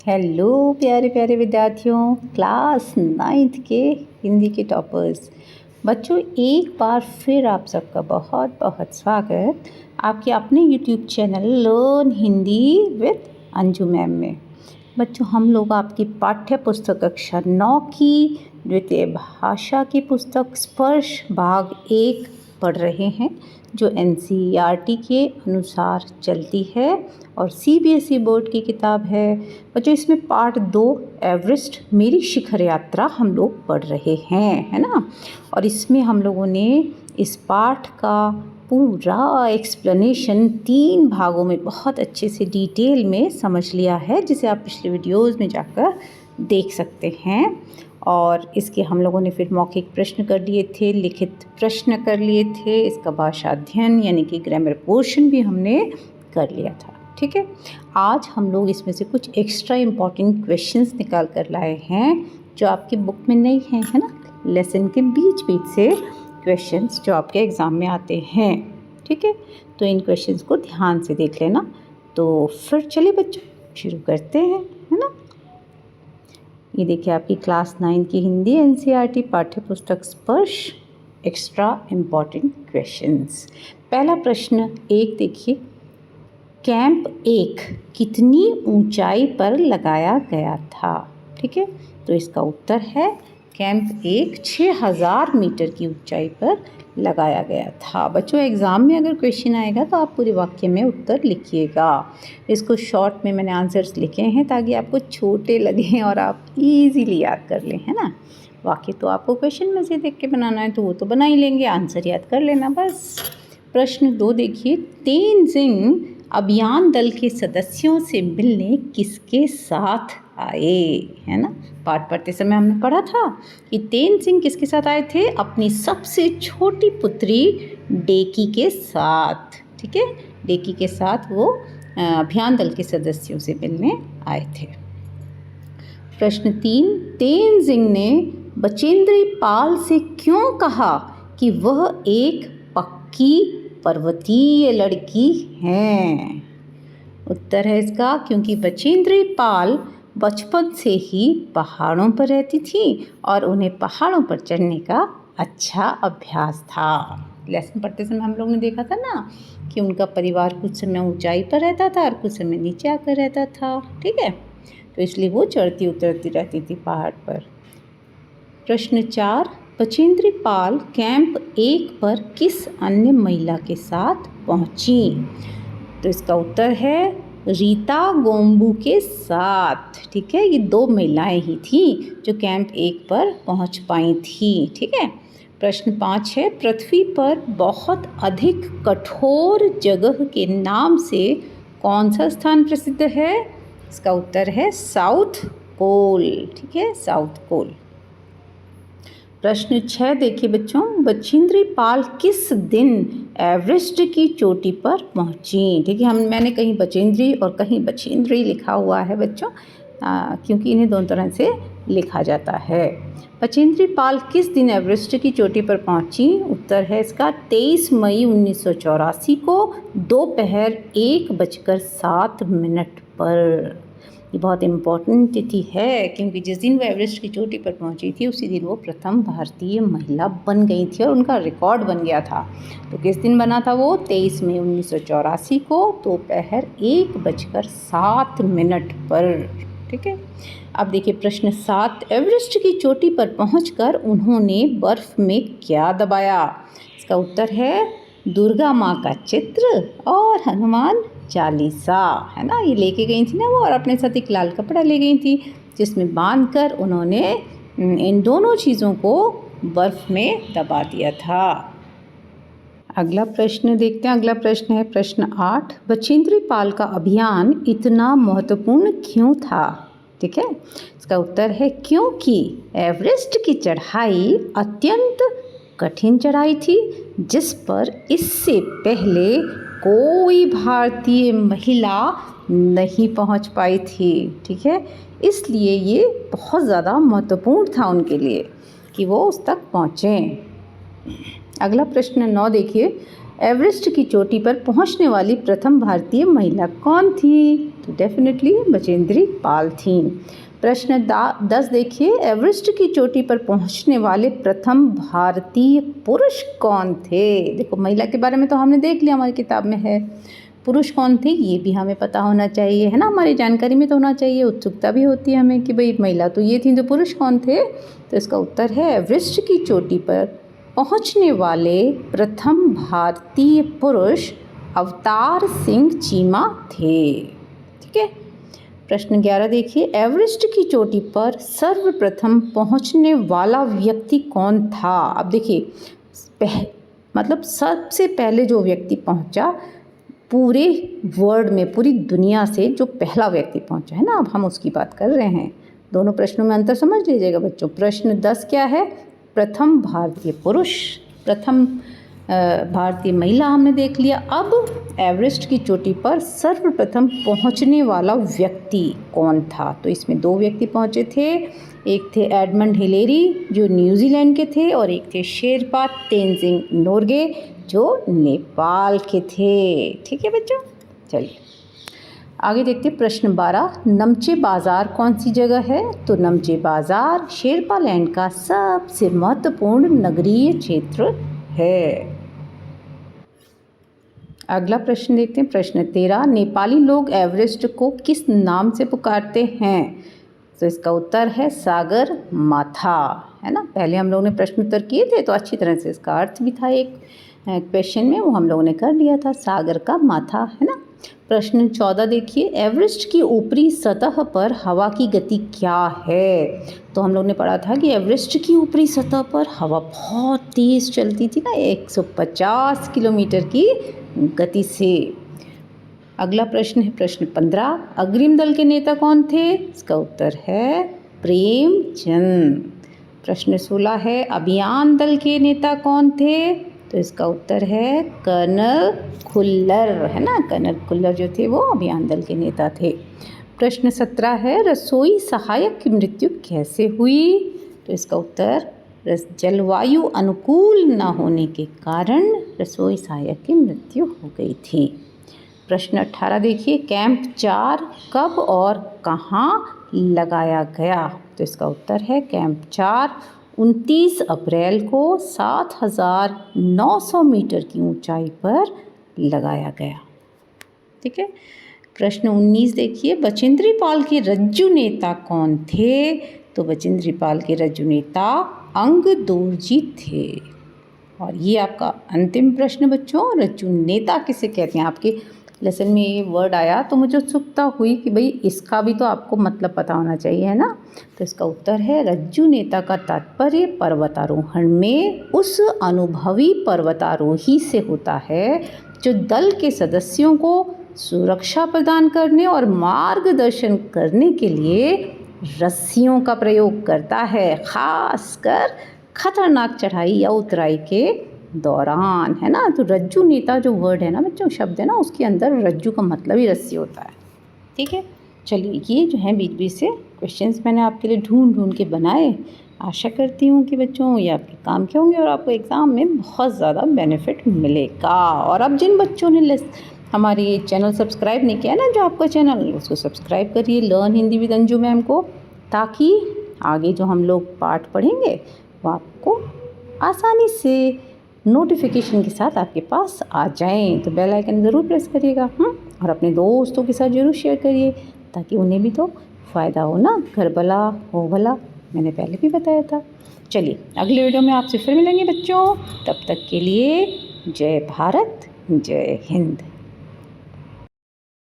Hello प्यारे प्यारे विद्यार्थियों, क्लास 9th के हिंदी के टॉपर्स बच्चों, एक बार फिर आप सबका बहुत बहुत स्वागत आपके अपने YouTube channel learn Hindi with Anju ma'am में। बच्चों, हम लोग आपकी पाठ्य पुस्तक कक्षा 9 की द्वितीय भाषा की पुस्तक स्पर्श भाग 1 पढ़ रहे हैं, जो NCERT के अनुसार चलती है और CBSE बोर्ड की किताब है। बच्चों, इसमें पार्ट 2 एवरेस्ट मेरी शिखर यात्रा हम लोग पढ़ रहे हैं, है ना। और इसमें हम लोगों ने इस पाठ का पूरा एक्सप्लेनेशन 3 भागों में बहुत अच्छे से डिटेल में समझ लिया है, जिसे आप पिछले वीडियोज़ में जाकर देख सकते हैं। और इसके हम लोगों ने फिर मौखिक प्रश्न कर लिए थे, लिखित प्रश्न कर लिए थे, इसका भाषा अध्ययन यानी कि ग्रामर पोर्शन भी हमने कर लिया था। ठीक है, आज हम लोग इसमें से कुछ एक्स्ट्रा इम्पॉर्टेंट क्वेश्चंस निकाल कर लाए हैं जो आपकी बुक में नहीं हैं, है ना। लेसन के बीच बीच से क्वेश्चंस जो आपके एग्ज़ाम में आते हैं। ठीक है, तो इन क्वेश्चंस को ध्यान से देख लेना। तो फिर चलिए बच्चों शुरू करते हैं, है ना। ये देखिए आपकी क्लास 9 की हिंदी NCERT पाठ्य पुस्तक स्पर्श एक्स्ट्रा इम्पॉर्टेंट क्वेश्चंस। पहला प्रश्न 1 देखिए, कैंप 1 कितनी ऊंचाई पर लगाया गया था। ठीक है, तो इसका उत्तर है कैंप 1 6000 मीटर की ऊंचाई पर लगाया गया था। बच्चों, एग्ज़ाम में अगर क्वेश्चन आएगा तो आप पूरे वाक्य में उत्तर लिखिएगा। इसको शॉर्ट में मैंने आंसर्स लिखे हैं ताकि आपको छोटे लगें और आप इजीली याद कर लें, है ना। वाक्य तो आपको क्वेश्चन में से देख के बनाना है तो वो तो बना ही लेंगे, आंसर याद कर लेना बस। प्रश्न 2 देखिए, तेनजिंग अभियान दल के सदस्यों से मिलने किसके साथ आए, है ना। पाठ पढ़ते समय हमने पढ़ा था कि तेनजिंग किसके साथ आए थे, अपनी सबसे छोटी पुत्री डेकी के साथ। ठीक है, डेकी के साथ वो अभियान दल के सदस्यों से मिलने आए थे। प्रश्न 3, तेनजिंग ने बचेंद्री पाल से क्यों कहा कि वह एक पक्की पर्वतीय लड़की हैं। उत्तर है इसका, क्योंकि बचेंद्री पाल बचपन से ही पहाड़ों पर रहती थी और उन्हें पहाड़ों पर चढ़ने का अच्छा अभ्यास था। लेसन पढ़ते समय हम लोग ने देखा था ना कि उनका परिवार कुछ समय ऊंचाई पर रहता था और कुछ समय नीचे आकर रहता था। ठीक है, तो इसलिए वो चढ़ती उतरती रहती थी पहाड़ पर। प्रश्न 4, बचेंद्री पाल कैंप 1 पर किस अन्य महिला के साथ पहुंची। तो इसका उत्तर है रीता गोम्बू के साथ। ठीक है, ये 2 महिलाएं ही थीं जो कैंप 1 पर पहुंच पाई थी। ठीक है। प्रश्न 5 है, पृथ्वी पर बहुत अधिक कठोर जगह के नाम से कौन सा स्थान प्रसिद्ध है। इसका उत्तर है साउथ पोल। ठीक है, साउथ पोल। प्रश्न 6 देखिए बच्चों, बचेंद्री पाल किस दिन एवरेस्ट की चोटी पर पहुंची। ठीक है, मैंने कहीं बचेंद्री और कहीं बचेंद्री लिखा हुआ है बच्चों, क्योंकि इन्हें दोनों तरह से लिखा जाता है। बचेंद्री पाल किस दिन एवरेस्ट की चोटी पर पहुंची। उत्तर है इसका 23 मई 1984 को दोपहर 1:07 पर। ये बहुत इम्पॉर्टेंट तिथि है, क्योंकि जिस दिन वो एवरेस्ट की चोटी पर पहुंची थी उसी दिन वो प्रथम भारतीय महिला बन गई थी और उनका रिकॉर्ड बन गया था। तो किस दिन बना था वो, 23 मई 1984 को दोपहर 1:07 पर। ठीक है, अब देखिए प्रश्न 7, एवरेस्ट की चोटी पर पहुंचकर उन्होंने बर्फ में क्या दबाया। इसका उत्तर है दुर्गा माँ का चित्र और हनुमान चालीसा, है ना। ये लेके गई थी ना वो, और अपने साथ एक लाल कपड़ा ले गई थी जिसमें बांधकर उन्होंने इन दोनों चीज़ों को बर्फ़ में दबा दिया था। अगला प्रश्न देखते हैं। अगला प्रश्न है प्रश्न 8, बचेंद्री पाल का अभियान इतना महत्वपूर्ण क्यों था। ठीक है, इसका उत्तर है क्योंकि एवरेस्ट की चढ़ाई अत्यंत कठिन चढ़ाई थी, जिस पर इससे पहले कोई भारतीय महिला नहीं पहुंच पाई थी। ठीक है, इसलिए ये बहुत ज़्यादा महत्वपूर्ण था उनके लिए कि वो उस तक पहुँचें। अगला प्रश्न 9 देखिए, एवरेस्ट की चोटी पर पहुंचने वाली प्रथम भारतीय महिला कौन थी? तो डेफिनेटली बचेंद्री पाल थी। प्रश्न 10 देखिए, एवरेस्ट की चोटी पर पहुंचने वाले प्रथम भारतीय पुरुष कौन थे? देखो, महिला के बारे में तो हमने देख लिया, हमारी किताब में है। पुरुष कौन थे ये भी हमें पता होना चाहिए, है ना, हमारी जानकारी में तो होना चाहिए। उत्सुकता भी होती है हमें कि भाई महिला तो ये थी, तो पुरुष कौन थे? तो इसका उत्तर है एवरेस्ट की चोटी पर पहुंचने वाले प्रथम भारतीय पुरुष अवतार सिंह चीमा थे। ठीक है। प्रश्न 11 देखिए, एवरेस्ट की चोटी पर सर्वप्रथम पहुंचने वाला व्यक्ति कौन था? अब देखिए, मतलब सबसे पहले जो व्यक्ति पहुंचा पूरे वर्ल्ड में, पूरी दुनिया से जो पहला व्यक्ति पहुंचा है ना, अब हम उसकी बात कर रहे हैं। दोनों प्रश्नों में अंतर समझ लीजिएगा बच्चों। प्रश्न 10 क्या है? प्रथम भारतीय पुरुष, प्रथम भारतीय महिला हमने देख लिया। अब एवरेस्ट की चोटी पर सर्वप्रथम पहुंचने वाला व्यक्ति कौन था? तो इसमें दो व्यक्ति पहुंचे थे। एक थे एडमंड हिलेरी जो न्यूजीलैंड के थे, और एक थे शेरपा तेंजिंग नोर्गे जो नेपाल के थे। ठीक है बच्चों, चलिए आगे देखते हैं। प्रश्न 12, नमचे बाज़ार कौन सी जगह है? तो नमचे बाज़ार शेरपा लैंड का सबसे महत्वपूर्ण नगरीय क्षेत्र है। अगला प्रश्न देखते हैं। प्रश्न 13, नेपाली लोग एवरेस्ट को किस नाम से पुकारते हैं? तो इसका उत्तर है सागर माथा, है ना। पहले हम लोगों ने प्रश्न उत्तर किए थे, तो अच्छी तरह से इसका अर्थ भी था एक क्वेश्चन में, वो हम लोगों ने कर लिया था, सागर का माथा, है ना। प्रश्न 14 देखिए, एवरेस्ट की ऊपरी सतह पर हवा की गति क्या है? तो हम लोग ने पढ़ा था कि एवरेस्ट की ऊपरी सतह पर हवा बहुत तेज़ चलती थी ना, 150 किलोमीटर की गति से। अगला प्रश्न है प्रश्न 15, अग्रिम दल के नेता कौन थे? इसका उत्तर है प्रेमचंद। प्रश्न 16 है, अभियान दल के नेता कौन थे? तो इसका उत्तर है कर्नल खुल्लर, है ना। कर्नल खुल्लर जो थे वो अभियान दल के नेता थे। प्रश्न 17 है, रसोई सहायक की मृत्यु कैसे हुई? तो इसका उत्तर जलवायु अनुकूल न होने के कारण रसोई सहायक की मृत्यु हो गई थी। प्रश्न 18 देखिए, कैंप 4 कब और कहाँ लगाया गया? तो इसका उत्तर है कैंप 4 29 अप्रैल को 7,900 मीटर की ऊंचाई पर लगाया गया। ठीक है। प्रश्न 19 देखिए, बचेंद्री पाल के रज्जू नेता कौन थे? तो बचेंद्री पाल के रज्जू नेता अंगदोरजी थे। और ये आपका अंतिम प्रश्न बच्चों, रज्जू नेता किसे कहते हैं? आपके लेसन में ये वर्ड आया तो मुझे उत्सुकता हुई कि भाई इसका भी तो आपको मतलब पता होना चाहिए, है ना। तो इसका उत्तर है रज्जू नेता का तात्पर्य पर्वतारोहण में उस अनुभवी पर्वतारोही से होता है जो दल के सदस्यों को सुरक्षा प्रदान करने और मार्गदर्शन करने के लिए रस्सियों का प्रयोग करता है, खासकर खतरनाक चढ़ाई या उतराई के दौरान, है ना। तो रज्जू नेता जो वर्ड है ना बच्चों, शब्द है ना, उसके अंदर रज्जू का मतलब ही रस्सी होता है। ठीक है। चलिए, ये जो है बीच बीच से क्वेश्चंस मैंने आपके लिए ढूंढ के बनाए। आशा करती हूँ कि बच्चों ये आपके काम के होंगे और आपको एग्ज़ाम में बहुत ज़्यादा बेनिफिट मिलेगा। और अब जिन बच्चों ने हमारी चैनल सब्सक्राइब नहीं किया ना, जो आपका चैनल, उसको सब्सक्राइब करिए, learn Hindi with Anju ma'am को, ताकि आगे जो हम लोग पाठ पढ़ेंगे वो आपको आसानी से नोटिफिकेशन के साथ आपके पास आ जाएं। तो बेल आइकन ज़रूर प्रेस करिएगा और अपने दोस्तों के साथ ज़रूर शेयर करिए, ताकि उन्हें भी तो फ़ायदा हो ना। घर भला हो भला, मैंने पहले भी बताया था। चलिए, अगले वीडियो में आपसे फिर मिलेंगे बच्चों। तब तक के लिए जय भारत, जय हिंद।